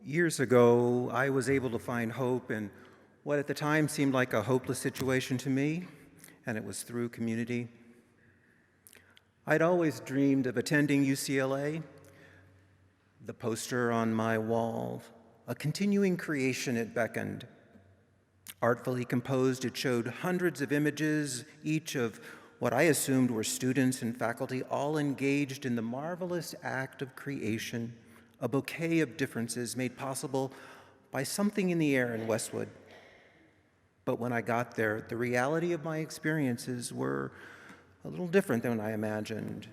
Years ago, I was able to find hope in what at the time seemed like a hopeless situation to me, and it was through community. I'd always dreamed of attending UCLA. The poster on my wall, a continuing creation, it beckoned. Artfully composed, it showed hundreds of images, each of what I assumed were students and faculty, all engaged in the marvelous act of creation, a bouquet of differences made possible by something in the air in Westwood. But when I got there, the reality of my experiences were a little different than I imagined.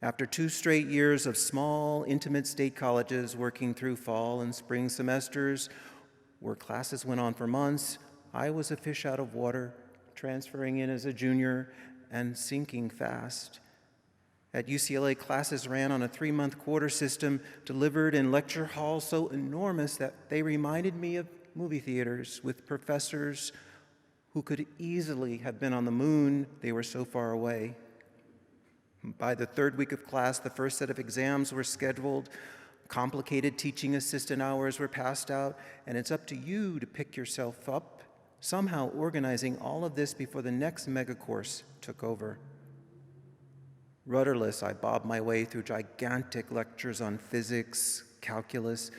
After 2 straight years of small, intimate state colleges working through fall and spring semesters, where classes went on for months, I was a fish out of water, transferring in as a junior and sinking fast. At UCLA, classes ran on a 3-month quarter system delivered in lecture halls so enormous that they reminded me of movie theaters with professors who could easily have been on the moon. They were so far away. By the 3rd week of class, the first set of exams were scheduled, complicated teaching assistant hours were passed out, and it's up to you to pick yourself up, somehow organizing all of this before the next mega course took over. Rudderless, I bobbed my way through gigantic lectures on physics, calculus,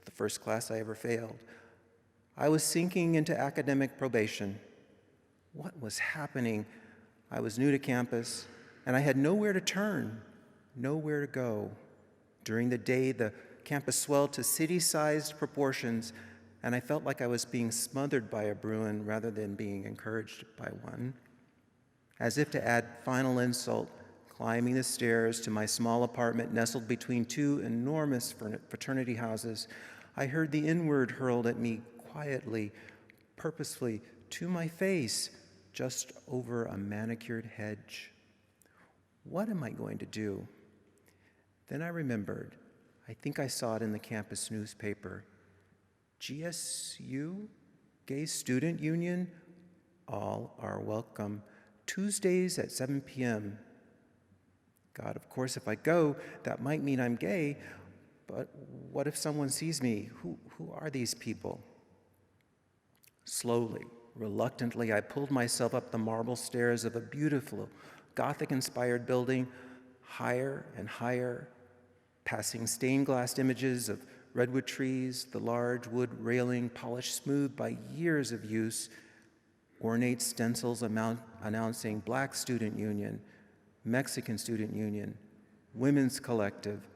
the first class I ever failed. I was sinking into academic probation. What was happening? I was new to campus, and I had nowhere to turn, nowhere to go. During the day, the campus swelled to city-sized proportions, and I felt like I was being smothered by a Bruin rather than being encouraged by one. As if to add final insult, climbing the stairs to my small apartment nestled between 2 enormous fraternity houses, I heard the N-word hurled at me quietly, purposefully, to my face, just over a manicured hedge. What am I going to do? Then I remembered, I think I saw it in the campus newspaper. GSU, Gay Student Union, all are welcome. Tuesdays at 7 p.m. God, of course, if I go, that might mean I'm gay, but what if someone sees me? Who are these people? Slowly, reluctantly, I pulled myself up the marble stairs of a beautiful, Gothic-inspired building, higher and higher, passing stained glass images of redwood trees, the large wood railing polished smooth by years of use, ornate stencils announcing Black Student Union, Mexican Student Union, Women's Collective,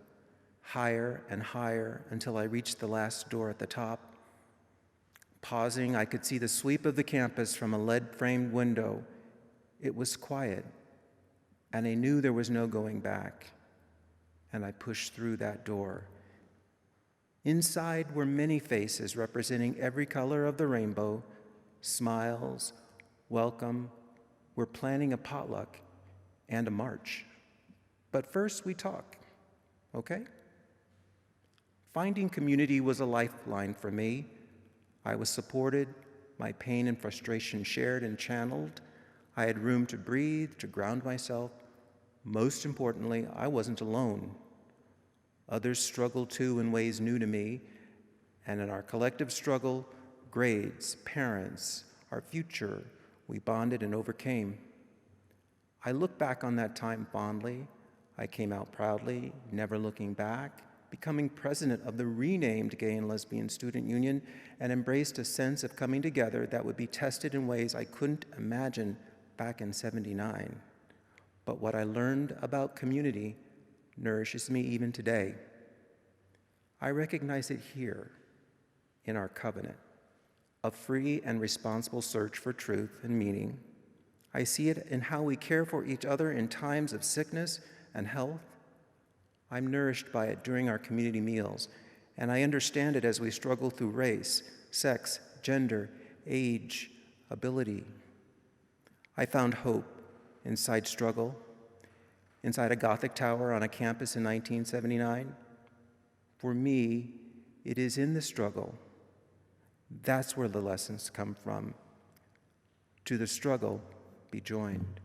higher and higher until I reached the last door at the top. Pausing, I could see the sweep of the campus from a lead-framed window. It was quiet, and I knew there was no going back, and I pushed through that door. Inside were many faces representing every color of the rainbow, smiles, welcome. We're planning a potluck and a march. But first we talk, okay? Finding community was a lifeline for me. I was supported, my pain and frustration shared and channeled. I had room to breathe, to ground myself. Most importantly, I wasn't alone. Others struggled too in ways new to me, and in our collective struggle, grades, parents, our future, we bonded and overcame. I look back on that time fondly. I came out proudly, never looking back, becoming president of the renamed Gay and Lesbian Student Union, and embraced a sense of coming together that would be tested in ways I couldn't imagine back in '79. But what I learned about community nourishes me even today. I recognize it here in our covenant, a free and responsible search for truth and meaning. I see it in how we care for each other in times of sickness and health. I'm nourished by it during our community meals, and I understand it as we struggle through race, sex, gender, age, ability. I found hope inside struggle. inside a Gothic tower on a campus in 1979? For me, it is in the struggle. That's where the lessons come from. To the struggle, be joined.